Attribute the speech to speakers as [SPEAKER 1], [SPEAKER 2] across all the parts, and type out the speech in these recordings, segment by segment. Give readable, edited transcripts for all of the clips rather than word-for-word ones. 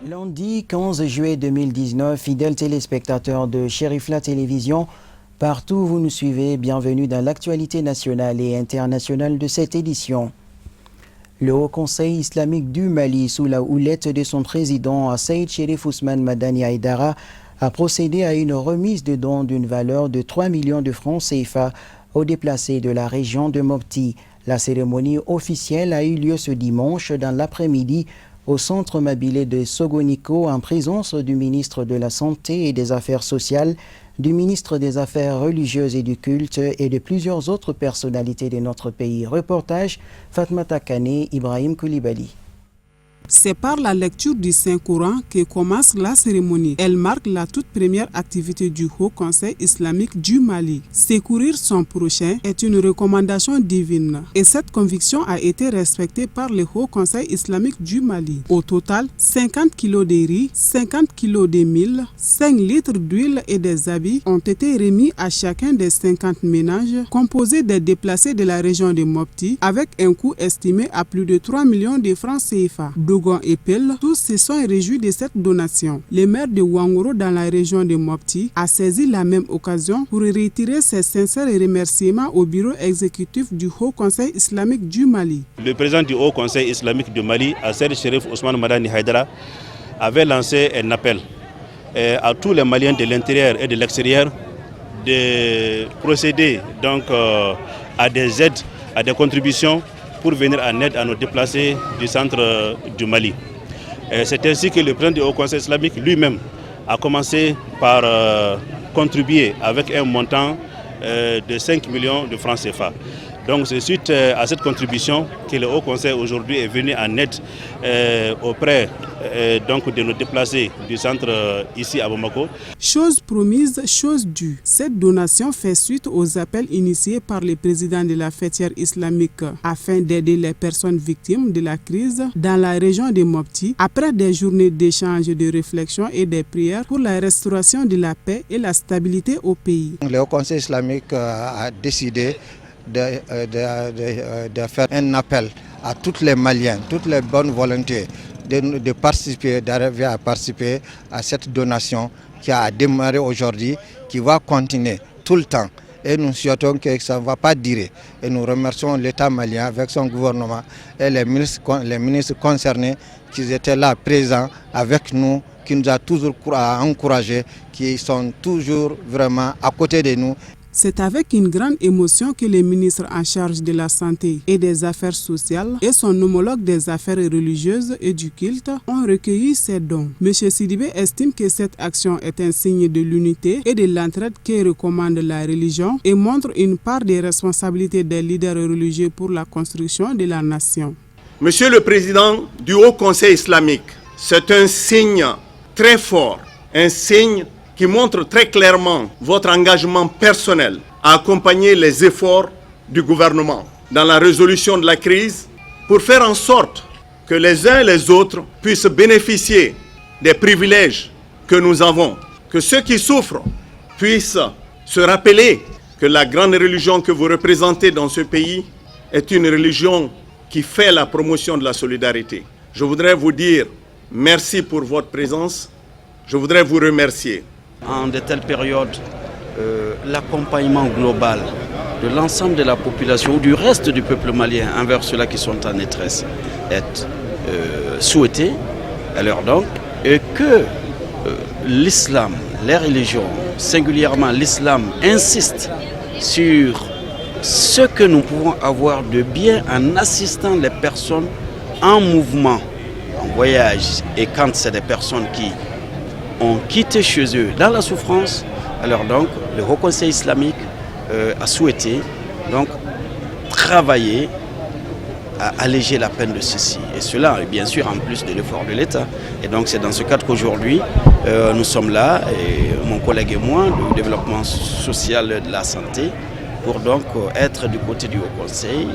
[SPEAKER 1] Lundi 15 juillet 2019, fidèles téléspectateurs de Cherifla Télévision, partout où vous nous suivez, bienvenue dans l'actualité nationale et internationale de cette édition. Le Haut Conseil islamique du Mali, sous la houlette de son président Saïd Cherif Ousmane Madani Haïdara, a procédé à une remise de dons d'une valeur de 3 millions de francs CFA aux déplacés de la région de Mopti. La cérémonie officielle a eu lieu ce dimanche dans l'après-midi au centre Mabilé de Sogoniko en présence du ministre de la Santé et des Affaires sociales, du ministre des Affaires religieuses et du culte et de plusieurs autres personnalités de notre pays. Reportage Fatmata Kane, Ibrahim Koulibaly.
[SPEAKER 2] C'est par la lecture du Saint-Coran que commence la cérémonie. Elle marque la toute première activité du Haut Conseil islamique du Mali. Secourir son prochain est une recommandation divine et cette conviction a été respectée par le Haut Conseil islamique du Mali. Au total, 50 kg de riz, 50 kg de mil, 5 litres d'huile et des habits ont été remis à chacun des 50 ménages composés des déplacés de la région de Mopti avec un coût estimé à plus de 3 millions de francs CFA. Dogon et Pel, tous se sont réjouis de cette donation. Le maire de Ouangoro dans la région de Mopti a saisi la même occasion pour retirer ses sincères remerciements au bureau exécutif du Haut Conseil islamique du Mali.
[SPEAKER 3] Le président du Haut Conseil islamique du Mali, Saïd Cherif Ousmane Madani Haïdara, avait lancé un appel à tous les Maliens de l'intérieur et de l'extérieur de procéder donc à des aides, à des contributions pour venir en aide à nos déplacés du centre du Mali. C'est ainsi que le président du Haut Conseil islamique lui-même a commencé par contribuer avec un montant de 5 millions de francs CFA. Donc c'est suite à cette contribution que le Haut Conseil aujourd'hui est venu en aide auprès donc de nos déplacés du centre ici à Bamako.
[SPEAKER 2] Chose promise, chose due. Cette donation fait suite aux appels initiés par le président de la fêtière islamique afin d'aider les personnes victimes de la crise dans la région de Mopti après des journées d'échange, de réflexion et des prières pour la restauration de la paix et la stabilité au pays.
[SPEAKER 4] Le Haut Conseil islamique a décidé de faire un appel à tous les Maliens, toutes les bonnes volontés de participer, d'arriver à participer à cette donation qui a démarré aujourd'hui, qui va continuer tout le temps. Et nous souhaitons que ça ne va pas durer. Et nous remercions l'État malien avec son gouvernement et les ministres concernés qui étaient là présents avec nous, qui nous ont toujours encouragés, qui sont toujours vraiment à côté de nous.
[SPEAKER 2] C'est avec une grande émotion que le ministre en charge de la Santé et des Affaires sociales et son homologue des Affaires religieuses et du culte ont recueilli ces dons. M. Sidibé estime que cette action est un signe de l'unité et de l'entraide que recommande la religion et montre une part des responsabilités des leaders religieux pour la construction de la nation.
[SPEAKER 5] Monsieur le Président du Haut Conseil islamique, c'est un signe très fort, un signe qui montre très clairement votre engagement personnel à accompagner les efforts du gouvernement dans la résolution de la crise pour faire en sorte que les uns et les autres puissent bénéficier des privilèges que nous avons, que ceux qui souffrent puissent se rappeler que la grande religion que vous représentez dans ce pays est une religion qui fait la promotion de la solidarité. Je voudrais vous dire merci pour votre présence, je voudrais vous remercier.
[SPEAKER 6] En de telles périodes, l'accompagnement global de l'ensemble de la population ou du reste du peuple malien envers ceux-là qui sont en détresse est souhaité, alors donc, et que l'islam, les religions, singulièrement l'islam, insiste sur ce que nous pouvons avoir de bien en assistant les personnes en mouvement, en voyage, et quand c'est des personnes qui ont quitté chez eux dans la souffrance, alors donc le Haut Conseil islamique a souhaité donc travailler à alléger la peine de ceci. Et cela, bien sûr, en plus de l'effort de l'État. Et donc c'est dans ce cadre qu'aujourd'hui, nous sommes là, et mon collègue et moi, du développement social de la santé, pour donc être du côté du Haut Conseil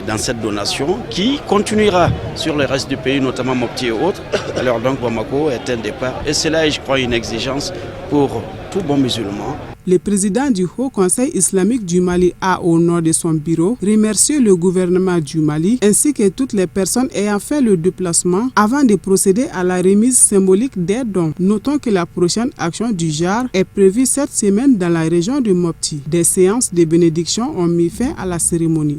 [SPEAKER 6] dans cette donation qui continuera sur le reste du pays, notamment Mopti et autres. Alors donc Bamako est un départ et cela est, je crois, une exigence pour tout bon musulman.
[SPEAKER 2] Le président du Haut Conseil islamique du Mali a, au nom de son bureau, remercié le gouvernement du Mali ainsi que toutes les personnes ayant fait le déplacement avant de procéder à la remise symbolique des dons. Notons que la prochaine action du genre est prévue cette semaine dans la région de Mopti. Des séances de bénédiction ont mis fin à la cérémonie.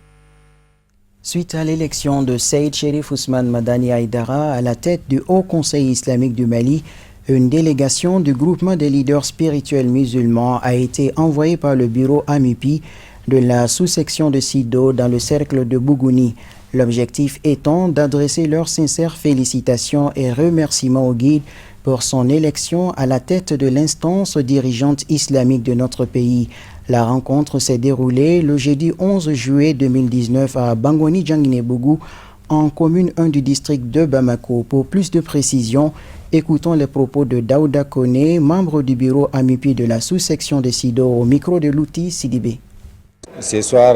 [SPEAKER 1] Suite à l'élection de Saïd Cherif Ousmane Madani Haïdara à la tête du Haut Conseil islamique du Mali, une délégation du groupement des leaders spirituels musulmans a été envoyée par le bureau AMUPI de la sous-section de Sido dans le cercle de Bougouni. L'objectif étant d'adresser leurs sincères félicitations et remerciements au guide pour son élection à la tête de l'instance dirigeante islamique de notre pays. La rencontre s'est déroulée le jeudi 11 juillet 2019 à Bangoni Djanginebougou, en commune 1 du district de Bamako. Pour plus de précisions, écoutons les propos de Daouda Kone, membre du bureau AMUPI de la sous-section de Sido, au micro de Louti Sidibé.
[SPEAKER 7] Ce soir,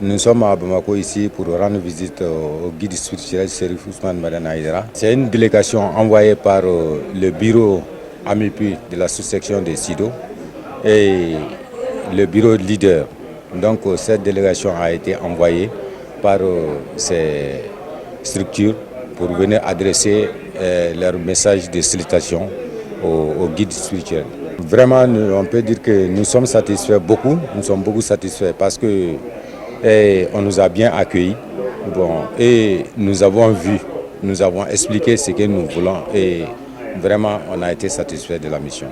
[SPEAKER 7] nous sommes à Bamako ici pour rendre visite au guide spirituel Cherif Ousmane Madani Haïdara. C'est une délégation envoyée par le bureau AMUPI de la sous-section de Sido et le bureau leader. Donc cette délégation a été envoyée par ces structures pour venir adresser leur message de salutation au guide spirituel. Vraiment, on peut dire que nous sommes satisfaits beaucoup, nous sommes beaucoup satisfaits parce que on nous a bien accueillis. Bon, et nous avons vu, nous avons expliqué ce que nous voulons et vraiment on a été satisfaits de la mission.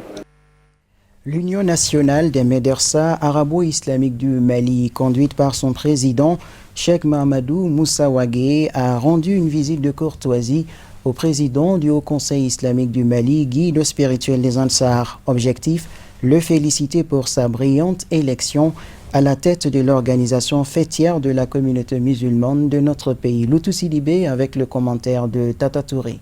[SPEAKER 1] L'Union nationale des médersa arabo-islamiques du Mali, conduite par son président, Cheikh Mahamadou Moussa Wagué, a rendu une visite de courtoisie au président du Haut Conseil islamique du Mali, guide spirituel des Ansar. Objectif, le féliciter pour sa brillante élection à la tête de l'organisation fêtière de la communauté musulmane de notre pays. Loutou Sidibé avec le commentaire de Tata Touré.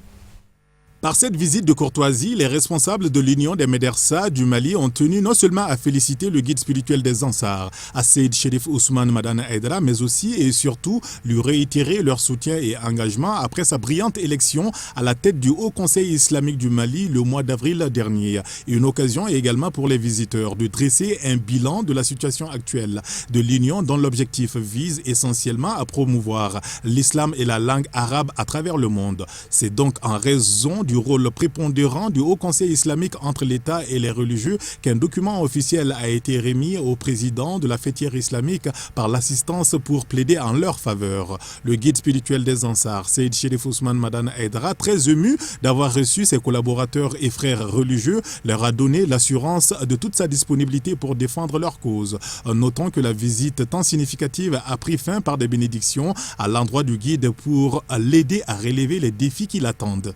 [SPEAKER 8] Par cette visite de courtoisie, les responsables de l'Union des médersa du Mali ont tenu non seulement à féliciter le guide spirituel des Ansar, Saïd Cherif Ousmane Madani Haïdara, mais aussi et surtout lui réitérer leur soutien et engagement après sa brillante élection à la tête du Haut Conseil islamique du Mali le mois d'avril dernier. Une occasion également pour les visiteurs de dresser un bilan de la situation actuelle de l'Union dont l'objectif vise essentiellement à promouvoir l'islam et la langue arabe à travers le monde. C'est donc en raison du rôle prépondérant du Haut Conseil islamique entre l'État et les religieux qu'un document officiel a été remis au président de la fêtière islamique par l'assistance pour plaider en leur faveur. Le guide spirituel des Ansar, Saïd Cherif Ousmane Madani Haïdara, très ému d'avoir reçu ses collaborateurs et frères religieux, leur a donné l'assurance de toute sa disponibilité pour défendre leur cause. Notons que la visite tant significative a pris fin par des bénédictions à l'endroit du guide pour l'aider à relever les défis qui l'attendent.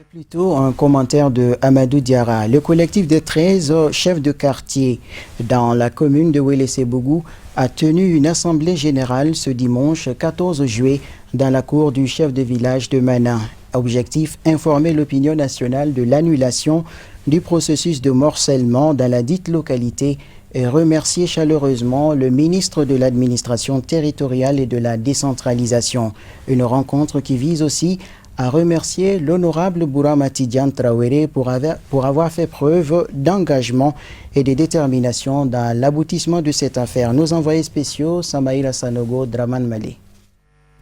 [SPEAKER 1] Plutôt un commentaire de Amadou Diara. Le collectif de 13 chefs de quartier dans la commune de Wélé-Sébougou a tenu une assemblée générale ce dimanche 14 juillet dans la cour du chef de village de Mana. Objectif, informer l'opinion nationale de l'annulation du processus de morcellement dans la dite localité et remercier chaleureusement le ministre de l'administration territoriale et de la décentralisation. Une rencontre qui vise aussi à remercier l'honorable Bourama Tidiane Traoré pour avoir fait preuve d'engagement et de détermination dans l'aboutissement de cette affaire. Nos envoyés spéciaux, Samaïla Sanogo, Draman Malé.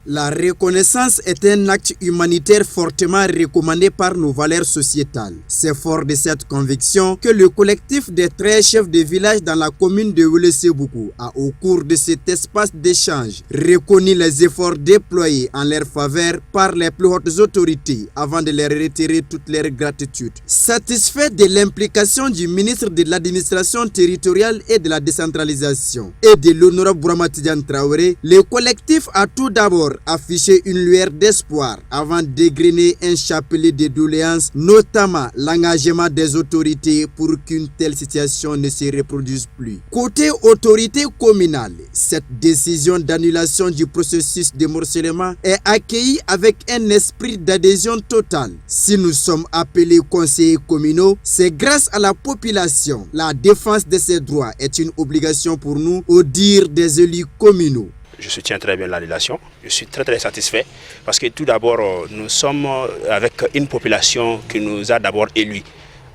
[SPEAKER 9] La reconnaissance est un acte humanitaire fortement recommandé par nos valeurs sociétales. C'est fort de cette conviction que le collectif des 13 chefs de village dans la commune de Wélé-Sébougou a, au cours de cet espace d'échange, reconnu les efforts déployés en leur faveur par les plus hautes autorités avant de leur retirer toute leur gratitude. Satisfait de l'implication du ministre de l'administration territoriale et de la décentralisation et de l'honorable Bourama Tidiane Traoré, le collectif a tout d'abord affiché une lueur d'espoir avant d'égrener un chapelet de doléances, notamment l'engagement des autorités pour qu'une telle situation ne se reproduise plus. Côté autorité communale, cette décision d'annulation du processus de morcellement est accueillie avec un esprit d'adhésion totale. Si nous sommes appelés conseillers communaux, c'est grâce à la population. La défense de ces droits est une obligation pour nous, au dire des élus communaux.
[SPEAKER 10] je soutiens très bien l'annulation. Je suis très satisfait parce que tout d'abord, nous sommes avec une population qui nous a d'abord élus.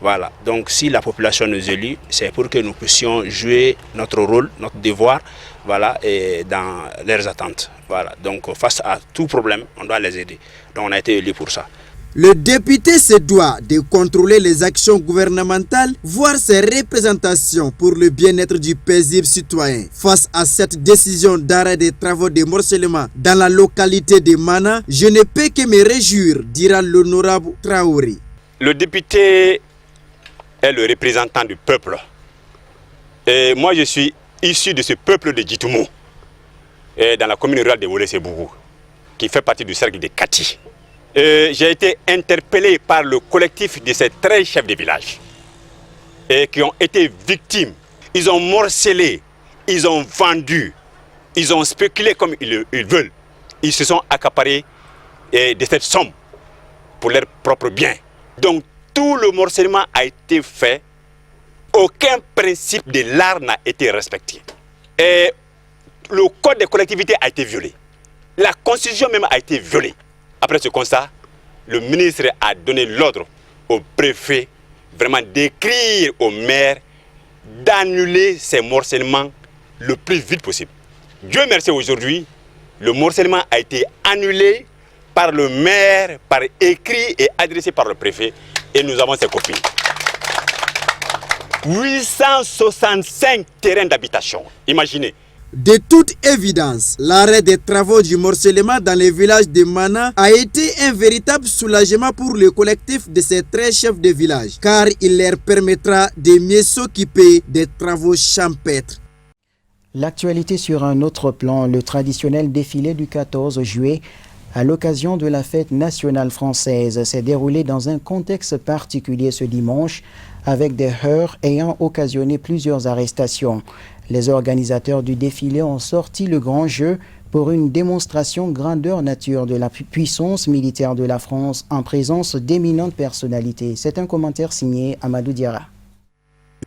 [SPEAKER 10] Voilà, donc si la population nous élit, c'est pour que nous puissions jouer notre rôle, notre devoir, voilà, et dans leurs attentes. Voilà, donc face à tout problème, on doit les aider. Donc on a été élus pour ça.
[SPEAKER 9] Le député se doit de contrôler les actions gouvernementales, voire ses représentations pour le bien-être du paisible citoyen. Face à cette décision d'arrêt des travaux de morcellement dans la localité de Mana, je ne peux que me réjouir, dira l'honorable Traoré.
[SPEAKER 11] Le député est le représentant du peuple. Et moi, je suis issu de ce peuple de Djitoumou, dans la commune rurale de Wolé-Sebougou, qui fait partie du cercle de Kati. J'ai été interpellé par le collectif de ces 13 chefs de village qui ont été victimes. Ils ont morcelé, ils ont vendu, ils ont spéculé comme ils veulent. Ils se sont accaparés de cette somme pour leurs propres biens. Donc tout le morcellement a été fait, aucun principe de l'art n'a été respecté. Et le code des collectivités a été violé. La constitution même a été violée. Après ce constat, le ministre a donné l'ordre au préfet vraiment d'écrire au maire d'annuler ces morcellements le plus vite possible. Dieu merci, aujourd'hui, le morcellement a été annulé par le maire, par écrit et adressé par le préfet, et nous avons ses copies. 865 terrains d'habitation, imaginez.
[SPEAKER 9] De toute évidence, l'arrêt des travaux du morcellement dans les villages de Mana a été un véritable soulagement pour le collectif de ces 13 chefs de village, car il leur permettra de mieux s'occuper des travaux champêtres.
[SPEAKER 1] L'actualité sur un autre plan, le traditionnel défilé du 14 juillet à l'occasion de la fête nationale française s'est déroulé dans un contexte particulier ce dimanche avec des heurts ayant occasionné plusieurs arrestations. Les organisateurs du défilé ont sorti le grand jeu pour une démonstration grandeur nature de la puissance militaire de la France en présence d'éminentes personnalités. C'est un commentaire signé Amadou Diarra.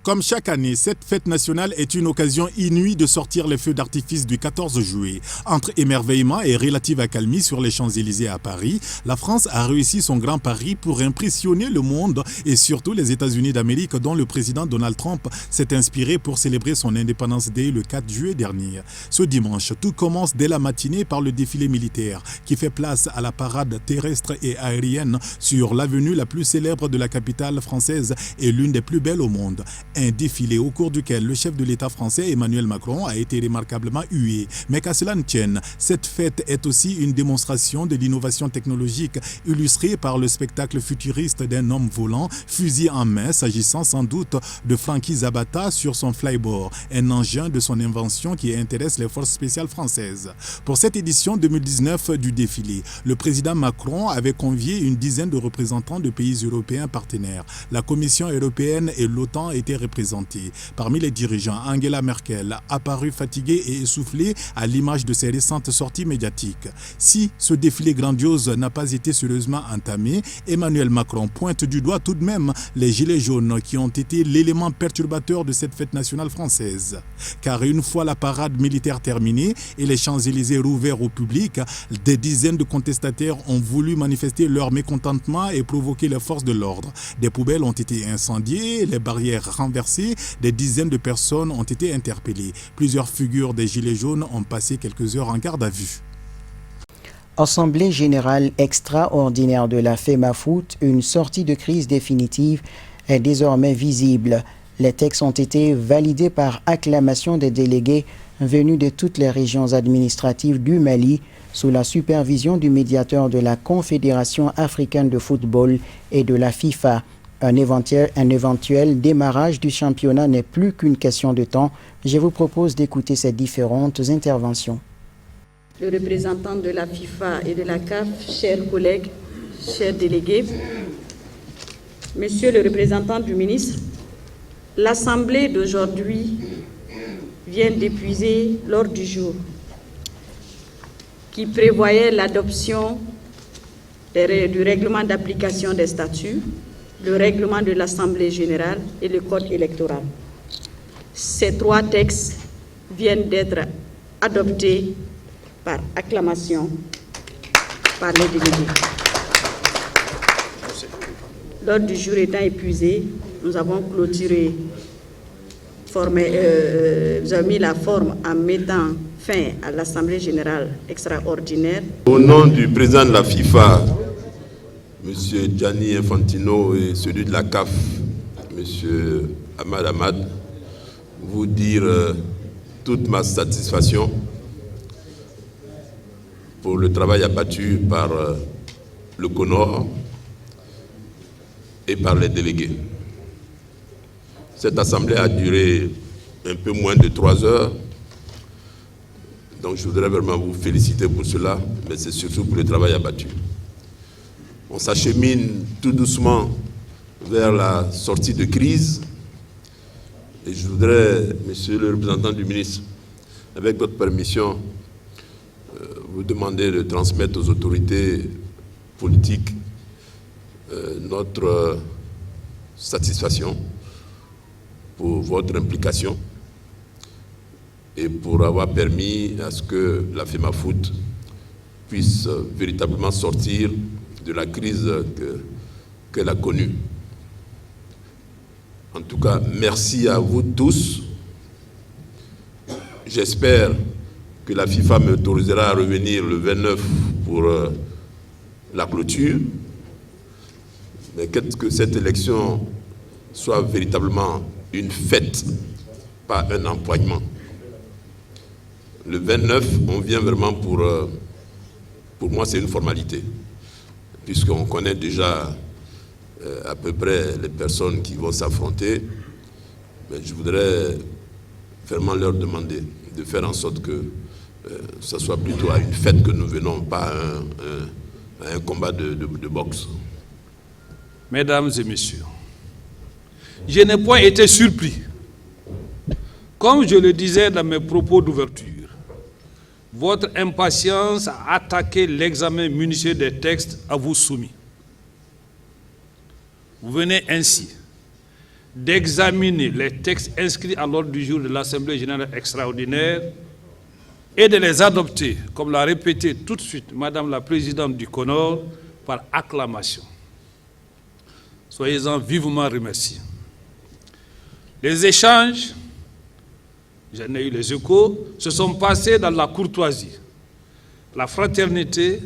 [SPEAKER 8] Comme chaque année, cette fête nationale est une occasion inouïe de sortir les feux d'artifice du 14 juillet. Entre émerveillement et relative accalmie sur les Champs-Élysées à Paris, la France a réussi son grand pari pour impressionner le monde et surtout les États-Unis d'Amérique dont le président Donald Trump s'est inspiré pour célébrer son Independence Day le 4 juillet dernier. Ce dimanche, tout commence dès la matinée par le défilé militaire qui fait place à la parade terrestre et aérienne sur l'avenue la plus célèbre de la capitale française et l'une des plus belles au monde. Un défilé au cours duquel le chef de l'État français Emmanuel Macron a été remarquablement hué. Mais qu'à cela ne tienne, cette fête est aussi une démonstration de l'innovation technologique illustrée par le spectacle futuriste d'un homme volant, fusil en main, s'agissant sans doute de Franky Zabata sur son flyboard, un engin de son invention qui intéresse les forces spéciales françaises. Pour cette édition 2019 du défilé, le président Macron avait convié une dizaine de représentants de pays européens partenaires. La Commission européenne et l'OTAN étaient représentées. Parmi les dirigeants, Angela Merkel, apparue fatiguée et essoufflée à l'image de ses récentes sorties médiatiques. Si ce défilé grandiose n'a pas été sérieusement entamé, Emmanuel Macron pointe du doigt tout de même les gilets jaunes qui ont été l'élément perturbateur de cette fête nationale française. Car une fois la parade militaire terminée et les Champs-Élysées rouverts au public, des dizaines de contestataires ont voulu manifester leur mécontentement et provoquer les forces de l'ordre. Des poubelles ont été incendiées, les barrières renversées, des dizaines de personnes ont été interpellées. Plusieurs figures des gilets jaunes ont passé quelques heures en garde à vue.
[SPEAKER 1] Assemblée générale extraordinaire de la FEMAFOOT, une sortie de crise définitive est désormais visible. Les textes ont été validés par acclamation des délégués venus de toutes les régions administratives du Mali sous la supervision du médiateur de la Confédération africaine de football et de la FIFA. Un éventuel démarrage du championnat n'est plus qu'une question de temps. Je vous propose d'écouter ces différentes interventions.
[SPEAKER 12] Le représentant de la FIFA et de la CAF, chers collègues, chers délégués, Monsieur le représentant du ministre, l'Assemblée d'aujourd'hui vient d'épuiser l'ordre du jour qui prévoyait l'adoption du règlement d'application des statuts, le règlement de l'Assemblée générale et le code électoral. Ces trois textes viennent d'être adoptés par acclamation par les délégués. L'ordre du jour étant épuisé, nous avons clôturé, nous avons mis la forme en mettant fin à l'Assemblée générale extraordinaire.
[SPEAKER 13] Au nom du président de la FIFA, M. Gianni Infantino, et celui de la CAF, M. Ahmad Ahmad, vous dire toute ma satisfaction pour le travail abattu par le CONOR et par les délégués. Cette assemblée a duré un peu moins de 3 heures, donc je voudrais vraiment vous féliciter pour cela, mais c'est surtout pour le travail abattu. On s'achemine tout doucement vers la sortie de crise, et je voudrais, monsieur le représentant du ministre, avec votre permission, vous demander de transmettre aux autorités politiques notre satisfaction pour votre implication et pour avoir permis à ce que la FEMAFOOT puisse véritablement sortir de la crise qu'elle a connue. En tout cas, merci à vous tous. J'espère que la FIFA m'autorisera à revenir le 29 pour la clôture, mais que cette élection soit véritablement une fête, pas un empoignement. Le 29, on vient vraiment pour moi c'est une formalité, puisqu'on connaît déjà à peu près les personnes qui vont s'affronter, mais je voudrais vraiment leur demander de faire en sorte que ce soit plutôt à une fête que nous venons, pas à un combat de boxe.
[SPEAKER 14] Mesdames et messieurs, je n'ai point été surpris. Comme je le disais dans mes propos d'ouverture, votre impatience à attaquer l'examen minutieux des textes à vous soumis. Vous venez ainsi d'examiner les textes inscrits à l'ordre du jour de l'Assemblée générale extraordinaire et de les adopter, comme l'a répété tout de suite Madame la Présidente du CONOR, par acclamation. Soyez-en vivement remerciés. Les échanges, j'en ai eu les échos, se sont passés dans la courtoisie, la fraternité,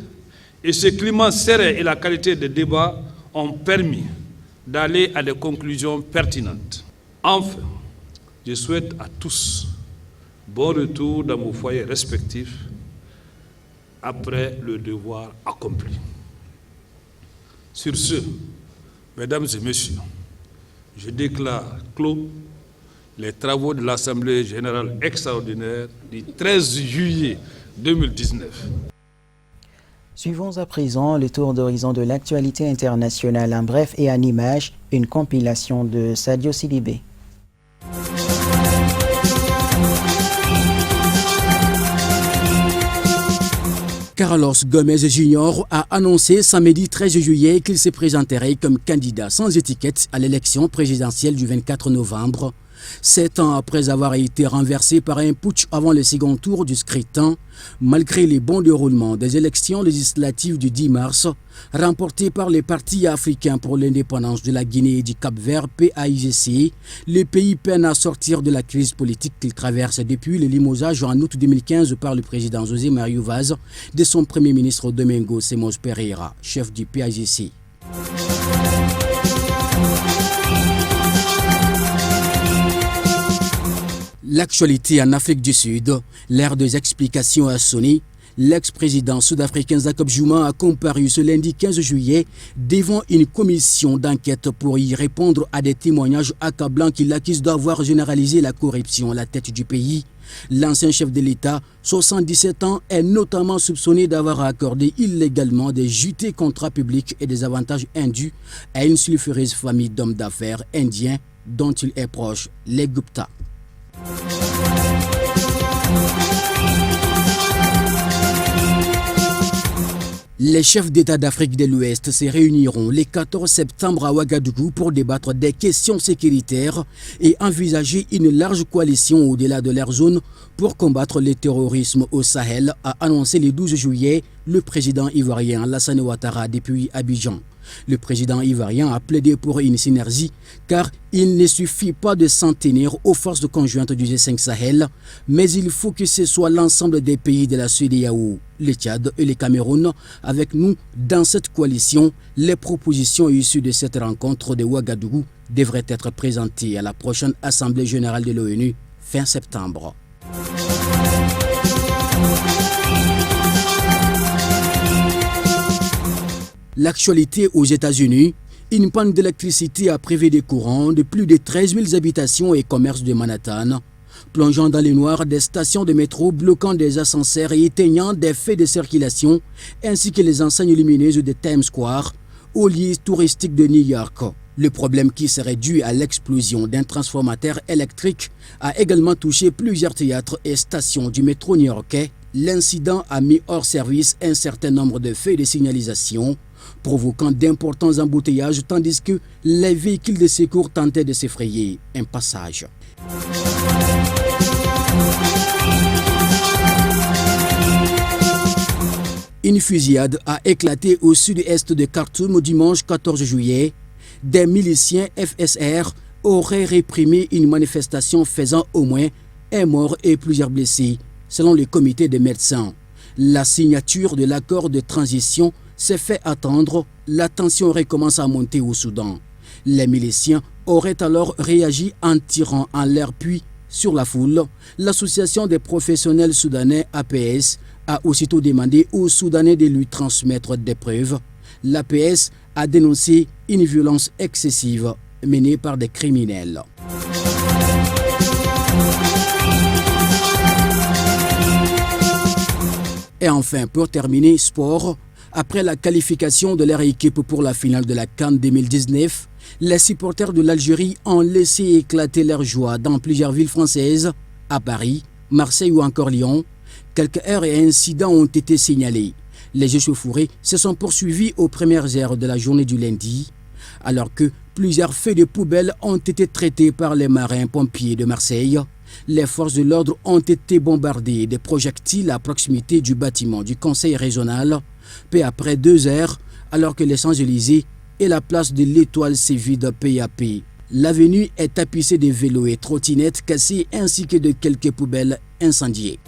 [SPEAKER 14] et ce climat serein et la qualité des débats ont permis d'aller à des conclusions pertinentes. Enfin, je souhaite à tous bon retour dans vos foyers respectifs après le devoir accompli. Sur ce, mesdames et messieurs, je déclare clos les travaux de l'Assemblée générale extraordinaire du 13 juillet 2019.
[SPEAKER 1] Suivons à présent le tour d'horizon de l'actualité internationale en bref et en images, une compilation de Sadio Sidibé.
[SPEAKER 15] Carlos Gómez Jr. a annoncé samedi 13 juillet qu'il se présenterait comme candidat sans étiquette à l'élection présidentielle du 24 novembre. 7 ans après avoir été renversé par un putsch avant le second tour du scrutin, malgré les bons déroulements des élections législatives du 10 mars, remportées par les partis africains pour l'indépendance de la Guinée et du Cap-Vert PAIGC, le pays peine à sortir de la crise politique qu'il traverse depuis le limogeage en août 2015 par le président José Mario Vaz de son premier ministre Domingo Simões Pereira, chef du PAIGC. L'actualité en Afrique du Sud, l'ère des explications a sonné. L'ex-président sud-africain Jacob Zuma a comparu ce lundi 15 juillet devant une commission d'enquête pour y répondre à des témoignages accablants qui l'accusent d'avoir généralisé la corruption à la tête du pays. L'ancien chef de l'État, 77 ans, est notamment soupçonné d'avoir accordé illégalement des jutés contrats publics et des avantages indus à une sulfureuse famille d'hommes d'affaires indiens dont il est proche, les Gupta. Les chefs d'État d'Afrique de l'Ouest se réuniront le 14 septembre à Ouagadougou pour débattre des questions sécuritaires et envisager une large coalition au-delà de leur zone pour combattre le terrorisme au Sahel, a annoncé le 12 juillet le président ivoirien Alassane Ouattara depuis Abidjan. Le président ivoirien a plaidé pour une synergie car il ne suffit pas de s'en tenir aux forces conjointes du G5 Sahel, mais il faut que ce soit l'ensemble des pays de la CEDEAO, le Tchad et le Cameroun, avec nous dans cette coalition. Les propositions issues de cette rencontre de Ouagadougou devraient être présentées à la prochaine Assemblée générale de l'ONU fin septembre. L'actualité aux États-Unis, une panne d'électricité a privé des courants de plus de 13 000 habitations et commerces de Manhattan, plongeant dans les noirs des stations de métro, bloquant des ascenseurs et éteignant des feux de circulation, ainsi que les enseignes lumineuses de Times Square, au lieu touristique de New York. Le problème qui serait dû à l'explosion d'un transformateur électrique a également touché plusieurs théâtres et stations du métro new-yorkais. L'incident a mis hors service un certain nombre de feux de signalisation, provoquant d'importants embouteillages tandis que les véhicules de secours tentaient de se frayer un passage. Une fusillade a éclaté au sud-est de Khartoum dimanche 14 juillet. Des miliciens FSR auraient réprimé une manifestation faisant au moins un mort et plusieurs blessés, selon le comité des médecins. La signature de l'accord de transition s'est fait attendre, la tension recommence à monter au Soudan. Les miliciens auraient alors réagi en tirant en l'air puis sur la foule. L'association des professionnels soudanais APS a aussitôt demandé aux Soudanais de lui transmettre des preuves. L'APS a dénoncé une violence excessive menée par des criminels. Et enfin, pour terminer, sport. Après la qualification de leur équipe pour la finale de la CAN 2019, les supporters de l'Algérie ont laissé éclater leur joie dans plusieurs villes françaises, à Paris, Marseille ou encore Lyon. Quelques heurts et incidents ont été signalés. Les échauffourées se sont poursuivis aux premières heures de la journée du lundi, alors que plusieurs feux de poubelle ont été traités par les marins-pompiers de Marseille. Les forces de l'ordre ont été bombardées de projectiles à proximité du bâtiment du Conseil régional, peu après 2 heures, alors que les Champs-Élysées et la place de l'Étoile se vident peu à peu. L'avenue est tapissée de vélos et trottinettes cassées ainsi que de quelques poubelles incendiées.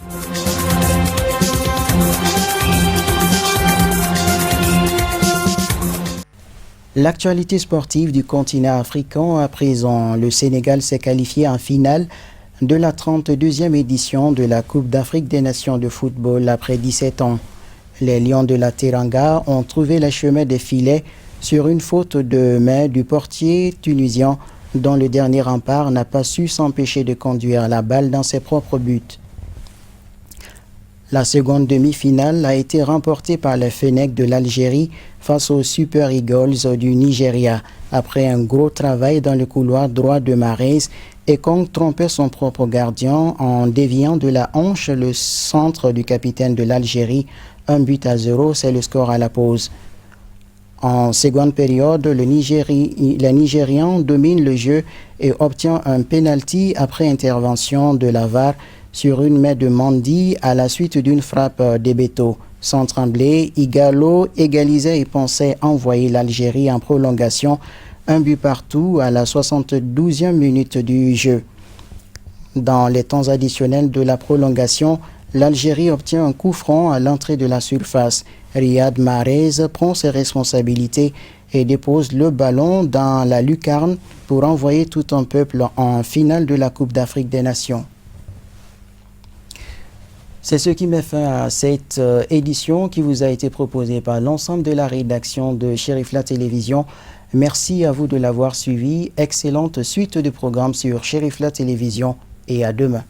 [SPEAKER 1] L'actualité sportive du continent africain à présent. Le Sénégal s'est qualifié en finale de la 32e édition de la Coupe d'Afrique des Nations de football après 17 ans. Les Lions de la Teranga ont trouvé le chemin des filets sur une faute de main du portier tunisien dont le dernier rempart n'a pas su s'empêcher de conduire la balle dans ses propres buts. La seconde demi-finale a été remportée par les Fennecs de l'Algérie face aux Super Eagles du Nigeria. Après un gros travail dans le couloir droit de Mahrez, Ekong trompait son propre gardien en déviant de la hanche le centre du capitaine de l'Algérie. 1-0, c'est le score à la pause. En seconde période, les Nigérians dominent le jeu et obtient un penalty après intervention de la VAR sur une main de Mandi à la suite d'une frappe d'Ebeto. Sans trembler, Igalo égalisait et pensait envoyer l'Algérie en prolongation. 1-partout à la 72e minute du jeu. Dans les temps additionnels de la prolongation, l'Algérie obtient un coup franc à l'entrée de la surface. Riyad Mahrez prend ses responsabilités et dépose le ballon dans la lucarne pour envoyer tout un peuple en finale de la Coupe d'Afrique des Nations. C'est ce qui met fin à cette édition qui vous a été proposée par l'ensemble de la rédaction de Cherifla Télévision. Merci à vous de l'avoir suivi. Excellente suite de programmes sur Cherifla Télévision et à demain.